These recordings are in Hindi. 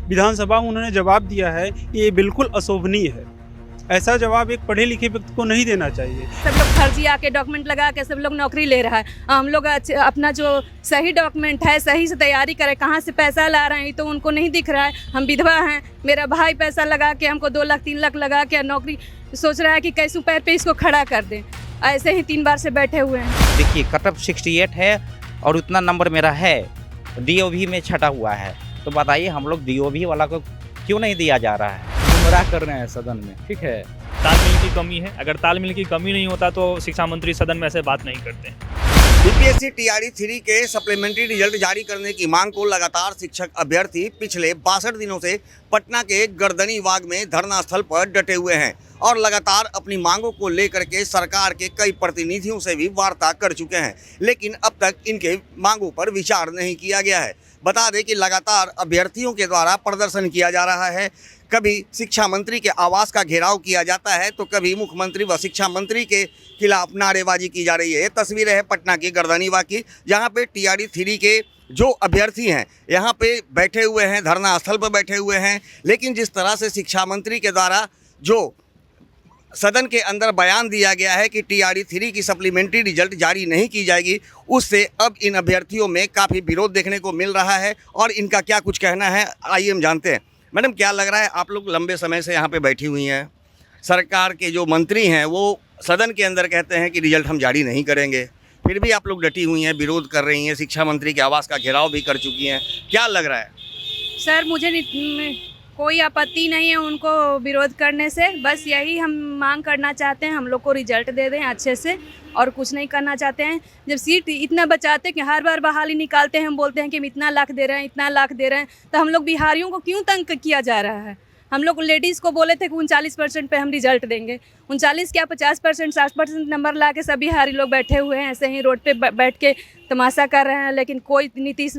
विधानसभा में उन्होंने जवाब दिया है, ये बिल्कुल अशोभनीय है। ऐसा जवाब एक पढ़े लिखे व्यक्ति को नहीं देना चाहिए। सब लोग फर्जी आके डॉक्यूमेंट लगा के सब लोग नौकरी ले रहा है। हम लोग अपना जो सही डॉक्यूमेंट है सही से तैयारी करें, कहाँ से पैसा ला रहे हैं तो उनको नहीं दिख रहा है। हम विधवा हैं, मेरा भाई पैसा लगा के हमको 2 लाख 3 लाख लगा के नौकरी सोच रहा है कि कैसे पैर पे इसको खड़ा कर दें। ऐसे ही 3 बार से बैठे हुए हैं। देखिए कटअप 68 है और उतना नंबर मेरा है, DOV में छटा हुआ है, तो बताइए हम लोग DOV वाला को क्यों नहीं दिया जा रहा है? गुमराह कर रहे हैं सदन में, ठीक है। तालमेल की कमी है। अगर तालमेल की कमी नहीं होता तो शिक्षा मंत्री सदन में ऐसे बात नहीं करते। बीपीएससी TRE 3 के सप्लीमेंट्री रिजल्ट जारी करने की मांग को लगातार शिक्षक अभ्यर्थी पिछले 62 दिनों से पटना के गर्दनी बाग में धरना स्थल पर डटे हुए हैं और लगातार अपनी मांगों को लेकर के सरकार के कई प्रतिनिधियों से भी वार्ता कर चुके हैं, लेकिन अब तक इनके मांगों पर विचार नहीं किया गया है। बता दें कि लगातार अभ्यर्थियों के द्वारा प्रदर्शन किया जा रहा है। कभी शिक्षा मंत्री के आवास का घेराव किया जाता है तो कभी मुख्यमंत्री व शिक्षा मंत्री के खिलाफ नारेबाजी की जा रही है। ये तस्वीरें हैं पटना की गर्दनीबाग की, जहां पे TRE 3 के जो अभ्यर्थी हैं यहाँ पे बैठे हुए हैं, धरना स्थल पर बैठे हुए हैं। लेकिन जिस तरह से शिक्षा मंत्री के द्वारा जो सदन के अंदर बयान दिया गया है कि TRE 3 की सप्लीमेंट्री रिजल्ट जारी नहीं की जाएगी, उससे अब इन अभ्यर्थियों में काफ़ी विरोध देखने को मिल रहा है और इनका क्या कुछ कहना है आइए हम जानते हैं। मैडम क्या लग रहा है, आप लोग लंबे समय से यहाँ पे बैठी हुई हैं, सरकार के जो मंत्री हैं वो सदन के अंदर कहते हैं कि रिजल्ट हम जारी नहीं करेंगे, फिर भी आप लोग डटी हुई हैं, विरोध कर रही हैं, शिक्षा मंत्री के आवास का घेराव भी कर चुकी हैं, क्या लग रहा है? सर मुझे कोई आपत्ति नहीं है उनको विरोध करने से, बस यही हम मांग करना चाहते हैं हम लोग को रिजल्ट दे दें अच्छे से, और कुछ नहीं करना चाहते हैं। जब सीट इतना बचाते हैं कि हर बार बहाली निकालते हैं, हम बोलते हैं कि हम इतना लाख दे रहे हैं, इतना लाख दे रहे हैं, तो हम लोग बिहारियों को क्यों तंग किया जा रहा है? हम लोग लेडीज़ को बोले थे कि 39% पे हम रिजल्ट देंगे, 39 क्या 50% 60% नंबर ला के सभी बिहारी लोग बैठे हुए हैं, ऐसे ही रोड पे बैठ के तमाशा कर रहे हैं। लेकिन कोई नीतीश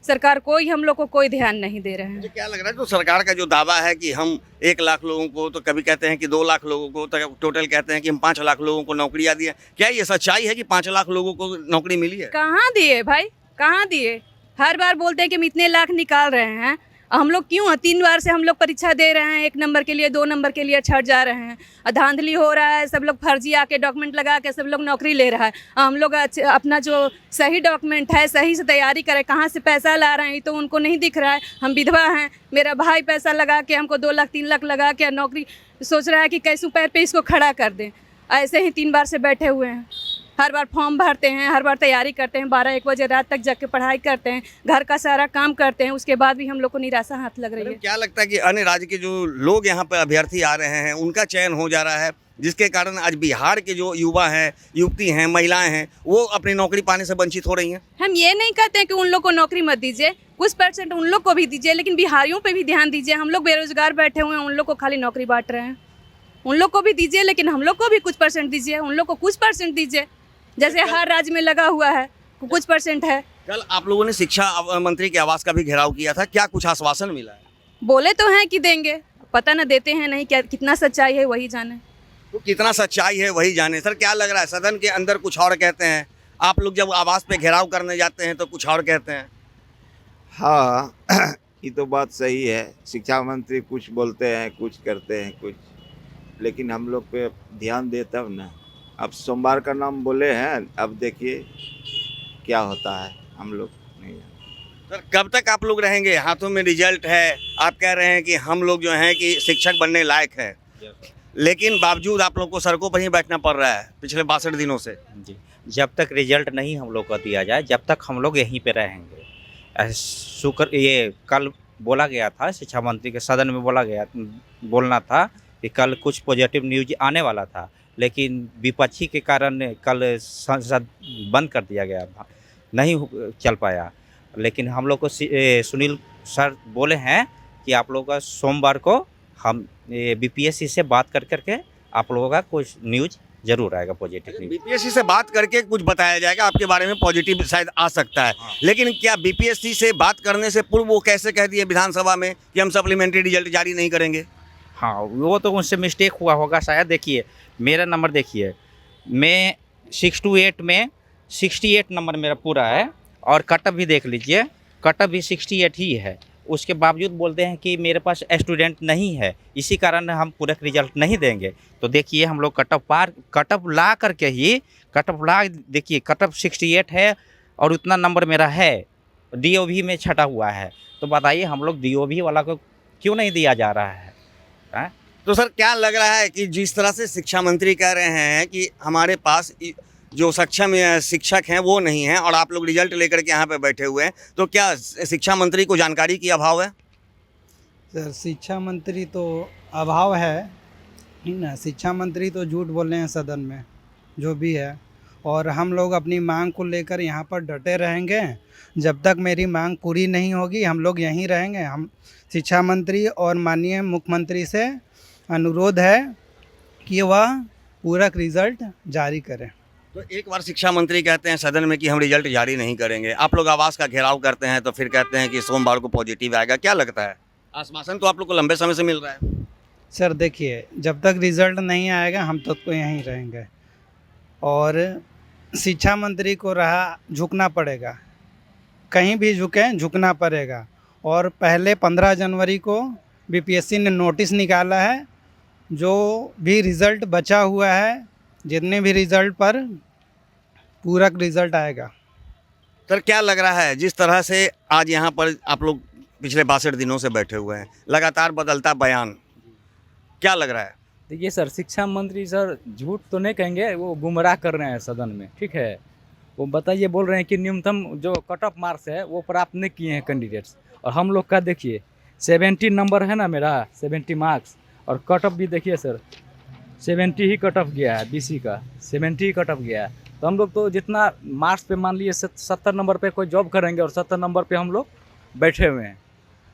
सरकार कोई हम लोग को कोई ध्यान नहीं दे रहे हैं। मुझे क्या लग रहा है, तो सरकार का जो दावा है कि हम 1 लाख लोगों को, तो कभी कहते हैं कि 2 लाख लोगों को, तो टोटल कहते हैं कि हम 5 लाख लोगों को नौकरियाँ दी है, क्या ये सच्चाई है कि 5 लाख लोगों को नौकरी मिली है? कहाँ दिए भाई, कहाँ दिए? हर बार बोलते हैं कि हम इतने लाख निकाल रहे हैं, हम लोग क्यों 3 बार से हम लोग परीक्षा दे रहे हैं, 1 नंबर के लिए 2 नंबर के लिए छट जा रहे हैं। धांधली हो रहा है, सब लोग फर्जी आके डॉक्यूमेंट लगा के सब लोग नौकरी ले रहा है। हम लोग अपना जो सही डॉक्यूमेंट है सही से तैयारी करें, कहाँ से पैसा ला रहे हैं तो उनको नहीं दिख रहा है। हम विधवा हैं, मेरा भाई पैसा लगा के हमको 2 लाख 3 लाख लगा के नौकरी सोच रहा है कि कैसे पैर पे इसको खड़ा कर दें। ऐसे ही 3 बार से बैठे हुए हैं, हर बार फॉर्म भरते हैं, हर बार तैयारी करते हैं, 12-1 बजे रात तक जग के पढ़ाई करते हैं, घर का सारा काम करते हैं, उसके बाद भी हम लोग को निराशा हाथ लग रही है। क्या लगता है कि अन्य राज्य के जो लोग यहाँ पर अभ्यर्थी आ रहे हैं उनका चयन हो जा रहा है, जिसके कारण आज बिहार के जो युवा हैं, युवती हैं, महिलाएं हैं, वो अपनी नौकरी पाने से वंचित हो रही हैं? हम ये नहीं कहते हैं कि उन लोग को नौकरी मत दीजिए, कुछ % उन लोग को भी दीजिए, लेकिन बिहारियों पे भी ध्यान दीजिए। हम लोग बेरोजगार बैठे हुए हैं, उन लोग को खाली नौकरी बांट रहे हैं। उन लोग को भी दीजिए, लेकिन हम लोग को भी कुछ % दीजिए, उन लोग को कुछ % दीजिए, जैसे हर राज्य में लगा हुआ है कुछ % है। कल आप लोगों ने शिक्षा मंत्री के आवास का भी घेराव किया था, क्या कुछ आश्वासन मिला है? बोले तो हैं कि देंगे, पता ना देते हैं नहीं, क्या कितना सच्चाई है वही जाने। तो कितना सच्चाई है वही जाने। सर क्या लग रहा है, सदन के अंदर कुछ और कहते हैं, आप लोग जब आवास पे घेराव करने जाते हैं तो कुछ और कहते हैं? हाँ ये तो बात सही है, शिक्षा मंत्री कुछ बोलते हैं, कुछ करते हैं कुछ, लेकिन हम लोग पे ध्यान दे तब ना। अब सोमवार का नाम बोले हैं, अब देखिए क्या होता है, हम लोग नहीं। सर कब तक आप लोग रहेंगे? हाथों में रिजल्ट है, आप कह रहे हैं कि हम लोग जो हैं कि शिक्षक बनने लायक है, लेकिन बावजूद आप लोग को सड़कों पर ही बैठना पड़ रहा है पिछले 62 दिनों से। जी, जब तक रिजल्ट नहीं हम लोग को दिया जाए जब तक हम लोग यहीं पे रहेंगे। ये कल बोला गया था, शिक्षा मंत्री के सदन में बोलना था कि कल कुछ पॉजिटिव न्यूज आने वाला था, लेकिन विपक्षी के कारण कल संसद बंद कर दिया गया, नहीं चल पाया। लेकिन हम लोग को सुनील सर बोले हैं कि आप लोगों का सोमवार को हम बीपीएससी से बात कर करके आप लोगों का कुछ न्यूज जरूर आएगा, पॉजिटिव न्यूज। बीपीएससी से बात करके कुछ बताया जाएगा आपके बारे में, पॉजिटिव शायद आ सकता है। हाँ। लेकिन क्या बीपीएससी से बात करने से पूर्व वो कैसे कह दिए विधानसभा में कि हम सप्लीमेंट्री रिजल्ट जारी नहीं करेंगे? हाँ, वो तो उनसे मिस्टेक हुआ होगा शायद। देखिए मेरा नंबर देखिए, मैं 628 में 68 नंबर मेरा पूरा है, और कटअप भी देख लीजिए, कटअप भी 68 ही है। उसके बावजूद बोलते हैं कि मेरे पास स्टूडेंट नहीं है, इसी कारण हम पूरा रिजल्ट नहीं देंगे। तो देखिए हम लोग कट ऑफ ला करके ही देखिए कट ऑफ 68 है और उतना नंबर मेरा है, DOV में छटा हुआ है। तो बताइए हम लोग DOV वाला को क्यों नहीं दिया जा रहा है? तो सर क्या लग रहा है कि जिस तरह से शिक्षा मंत्री कह रहे हैं कि हमारे पास जो सक्षम शिक्षक हैं वो नहीं हैं और आप लोग रिजल्ट लेकर के यहाँ पे बैठे हुए हैं, तो क्या शिक्षा मंत्री को जानकारी की अभाव है? सर शिक्षा मंत्री तो अभाव है ही ना, शिक्षा मंत्री तो झूठ बोल रहे हैं सदन में जो भी है, और हम लोग अपनी मांग को लेकर यहाँ पर डटे रहेंगे। जब तक मेरी मांग पूरी नहीं होगी हम लोग यहीं रहेंगे। हम शिक्षा मंत्री और माननीय मुख्यमंत्री से अनुरोध है कि वह पूरा रिजल्ट जारी करें। तो एक बार शिक्षा मंत्री कहते हैं सदन में कि हम रिजल्ट जारी नहीं करेंगे, आप लोग आवास का घेराव करते हैं तो फिर कहते हैं कि सोमवार को पॉजिटिव आएगा। क्या लगता है, आश्वासन तो आप लोग को लंबे समय से मिल रहा है? सर देखिए, जब तक रिजल्ट नहीं आएगा हम तक तो यहीं रहेंगे और शिक्षा मंत्री को झुकना पड़ेगा, कहीं भी झुकना पड़ेगा। और पहले 15 जनवरी को BPSC ने नोटिस निकाला है, जो भी रिज़ल्ट बचा हुआ है, जितने भी रिज़ल्ट पर पूरा रिज़ल्ट आएगा। सर क्या लग रहा है जिस तरह से आज यहाँ पर आप लोग पिछले 62 दिनों से बैठे हुए हैं, लगातार बदलता बयान, क्या लग रहा है? देखिए सर, शिक्षा मंत्री सर झूठ तो नहीं कहेंगे, वो गुमराह कर रहे हैं सदन में, ठीक है। वो बताइए बोल रहे हैं कि न्यूनतम जो कट ऑफ मार्क्स है वो प्राप्त नहीं किए हैं कैंडिडेट्स, और हम लोग का देखिए 70 नंबर है ना मेरा, 70 मार्क्स, और कट ऑफ भी देखिए सर 70 ही कट ऑफ गया है, BC का 70 ही कट ऑफ गया है। तो हम लोग तो जितना मार्क्स पे मान लिए 70 नंबर पे कोई जॉब करेंगे और 70 नंबर पे हम लोग बैठे हुए हैं,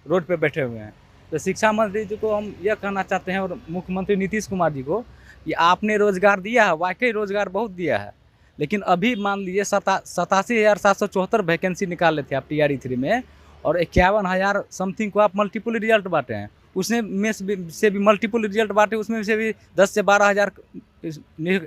रोड पे बैठे हुए हैं। तो शिक्षा मंत्री जी को हम यह कहना चाहते हैं और मुख्यमंत्री नीतीश कुमार जी को कि आपने रोज़गार दिया है, वाकई रोज़गार बहुत दिया है, लेकिन अभी मान लीजिए 87,774 वैकेंसी निकाले थे आप TRE3 में, और 51,000 समथिंग को आप मल्टीपल रिजल्ट बांटे हैं। उसमें से भी मल्टीपल रिजल्ट बांटे, उसमें से भी 10 से 12,000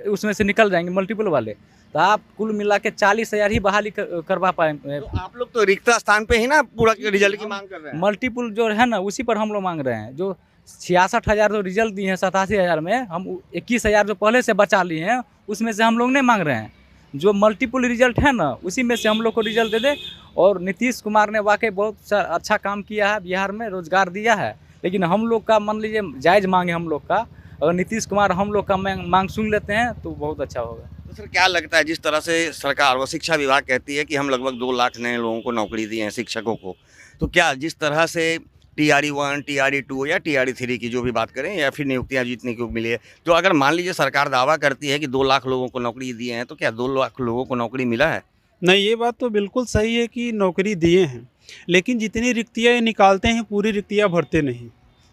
उसमें से निकल जाएंगे मल्टीपल वाले। तो आप कुल मिला के 40,000 ही बहाली करवा पाएंगे। तो आप लोग तो रिक्त स्थान पे ही ना पूरा रिजल्ट की मांग कर रहे हैं। मल्टीपल जो है ना उसी पर हम लोग मांग रहे हैं। जो 66,000 जो रिजल्ट दिए हैं 87,000 में, हम 21,000 जो पहले से बचा लिए हैं उसमें से हम लोग नहीं मांग रहे हैं। जो मल्टीपल रिजल्ट है ना उसी में से हम लोग को रिजल्ट दे दे। और नीतीश कुमार ने वाकई बहुत अच्छा काम किया है, बिहार में रोजगार दिया है, लेकिन हम लोग का मान लीजिए जायज़ मांग है हम लोग का, अगर नीतीश कुमार हम लोग का मांग सुन लेते हैं तो बहुत अच्छा होगा। तो सर क्या लगता है जिस तरह से सरकार व शिक्षा विभाग कहती है कि हम लगभग 2 लाख नए लोगों को नौकरी दी है शिक्षकों को, तो क्या जिस तरह से TRE1, TRE2 या TRE3 की जो भी बात करें या फिर नियुक्तियां जितनी को मिली है, तो अगर मान लीजिए सरकार दावा करती है कि 2 लाख लोगों को नौकरी दिए हैं, तो क्या 2 लाख लोगों को नौकरी मिला है? नहीं, ये बात तो बिल्कुल सही है कि नौकरी दिए हैं, लेकिन जितनी रिक्तियाँ निकालते हैं पूरी रिक्तियाँ भरते नहीं।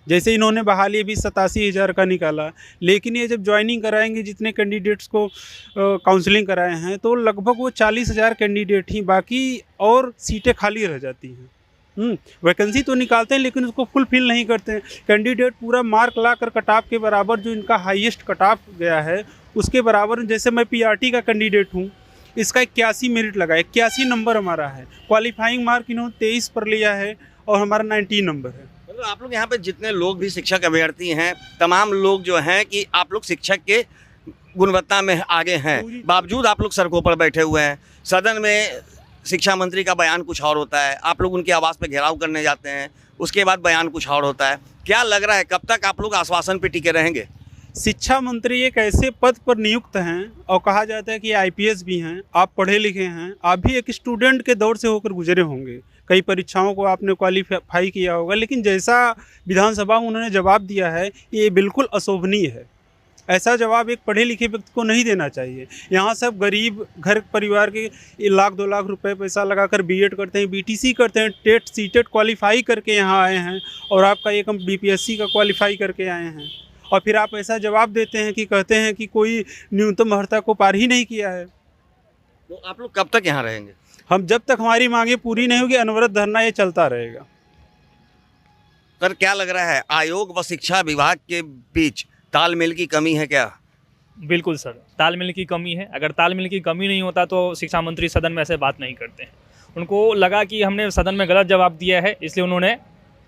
जैसे इन्होंने बहाली भी 87,000 का निकाला, लेकिन ये जब ज्वाइनिंग कराएंगे जितने कैंडिडेट्स को काउंसलिंग कराए हैं तो लगभग वो 40,000 कैंडिडेट ही, बाकी और सीटें खाली रह जाती हैं। वैकेंसी तो निकालते हैं लेकिन उसको फुलफिल नहीं करते हैं। कैंडिडेट पूरा मार्क ला कर कटाप के बराबर, जो इनका हाईएस्ट कटाप गया है उसके बराबर, जैसे मैं PRT का कैंडिडेट हूँ, इसका 81 मेरिट लगा, 81 नंबर हमारा है। क्वालिफाइंग मार्क इन्होंने 23 पर लिया है और हमारा 19 नंबर है। मतलब आप लोग यहाँ पे जितने लोग भी शिक्षक अभ्यर्थी हैं, तमाम लोग जो हैं कि आप लोग शिक्षक के गुणवत्ता में आगे हैं, बावजूद आप लोग सड़कों पर बैठे हुए हैं। सदन में शिक्षा मंत्री का बयान कुछ और होता है, आप लोग उनके आवास पे घेराव करने जाते हैं, उसके बाद बयान कुछ और होता है। क्या लग रहा है कब तक आप लोग आश्वासन पे टिके रहेंगे? शिक्षा मंत्री एक ऐसे पद पर नियुक्त हैं और कहा जाता है कि IPS भी हैं, आप पढ़े लिखे हैं, आप भी एक स्टूडेंट के दौर से होकर गुजरे होंगे, कई परीक्षाओं को आपने क्वालिफाई किया होगा, लेकिन जैसा विधानसभा में उन्होंने जवाब दिया है ये बिल्कुल अशोभनीय है। ऐसा जवाब एक पढ़े लिखे व्यक्ति को नहीं देना चाहिए। यहाँ सब गरीब घर परिवार के 1 लाख 2 लाख रुपए पैसा लगाकर BEd करते हैं, BTC करते हैं, टेट सीटेट क्वालिफाई करके यहाँ आए हैं, और आपका एक हम BPSC का क्वालिफाई करके आए हैं, और फिर आप ऐसा जवाब देते हैं कि कहते हैं कि कोई न्यूनतम अर्हता को पार ही नहीं किया है। तो आप लोग कब तक यहाँ रहेंगे? हम जब तक हमारी मांगे पूरी नहीं होगी अनवरत धरना ये चलता रहेगा। सर क्या लग रहा है आयोग व शिक्षा विभाग के बीच तालमेल की कमी है क्या? बिल्कुल सर, तालमेल की कमी है। अगर तालमेल की कमी नहीं होता तो शिक्षा मंत्री सदन में ऐसे बात नहीं करते हैं। उनको लगा कि हमने सदन में गलत जवाब दिया है, इसलिए उन्होंने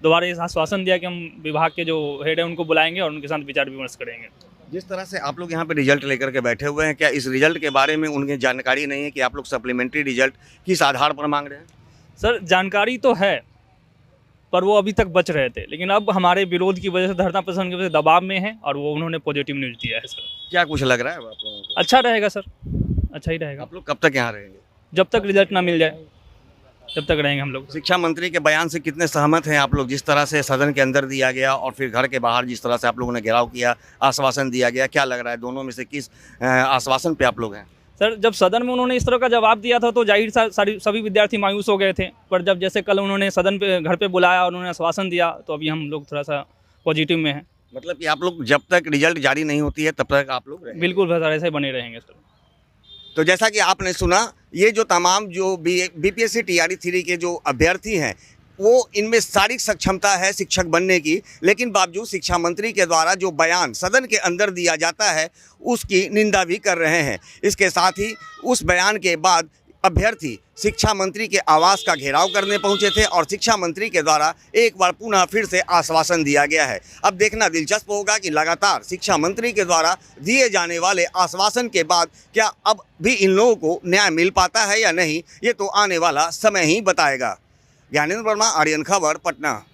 दोबारा ये आश्वासन दिया कि हम विभाग के जो हेड है उनको बुलाएंगे और उनके साथ विचार विमर्श करेंगे। जिस तरह से आप लोग यहाँ पे रिजल्ट लेकर के बैठे हुए हैं, क्या इस रिजल्ट के बारे में उन्हें जानकारी नहीं है कि आप लोग सप्लीमेंट्री रिजल्ट किस आधार पर मांग रहे हैं? सर जानकारी तो है, पर वो अभी तक बच रहे थे, लेकिन अब हमारे विरोध की वजह से, धरना प्रदर्शन की वजह से दबाव में है और वो उन्होंने पॉजिटिव न्यूज़ दिया है। सर क्या कुछ लग रहा है आप लोगों को? अच्छा रहेगा सर, अच्छा ही रहेगा। आप लोग कब तक यहाँ रहेंगे? जब तक रिजल्ट ना मिल जाए तब तक रहेंगे हम लोग। शिक्षा मंत्री के बयान से कितने सहमत हैं आप लोग? जिस तरह से सदन के अंदर दिया गया और फिर घर के बाहर जिस तरह से आप लोगों ने घेराव किया, आश्वासन दिया गया, क्या लग रहा है दोनों में से किस आश्वासन पे आप लोग हैं? सर जब सदन में उन्होंने इस तरह का जवाब दिया था तो जाहिर सा सभी विद्यार्थी मायूस हो गए थे, पर जब जैसे कल उन्होंने सदन पे घर पे बुलाया और उन्होंने आश्वासन दिया तो अभी हम लोग थोड़ा सा पॉजिटिव में हैं। मतलब कि आप लोग जब तक रिजल्ट जारी नहीं होती है तब तक आप लोग रहेंगे? बिल्कुल सर, ऐसे ही बने रहेंगे सर। तो जैसा कि आपने सुना, ये जो तमाम जो बीपीएससी टीआरई 3 के जो अभ्यर्थी हैं, वो इनमें शारीरिक सक्षमता है शिक्षक बनने की, लेकिन बावजूद शिक्षा मंत्री के द्वारा जो बयान सदन के अंदर दिया जाता है उसकी निंदा भी कर रहे हैं। इसके साथ ही उस बयान के बाद अभ्यर्थी शिक्षा मंत्री के आवास का घेराव करने पहुंचे थे और शिक्षा मंत्री के द्वारा एक बार पुनः फिर से आश्वासन दिया गया है। अब देखना दिलचस्प होगा कि लगातार शिक्षा मंत्री के द्वारा दिए जाने वाले आश्वासन के बाद क्या अब भी इन लोगों को न्याय मिल पाता है या नहीं, ये तो आने वाला समय ही बताएगा। ज्ञानेंद्र वर्मा, आर्यन खबर, पटना।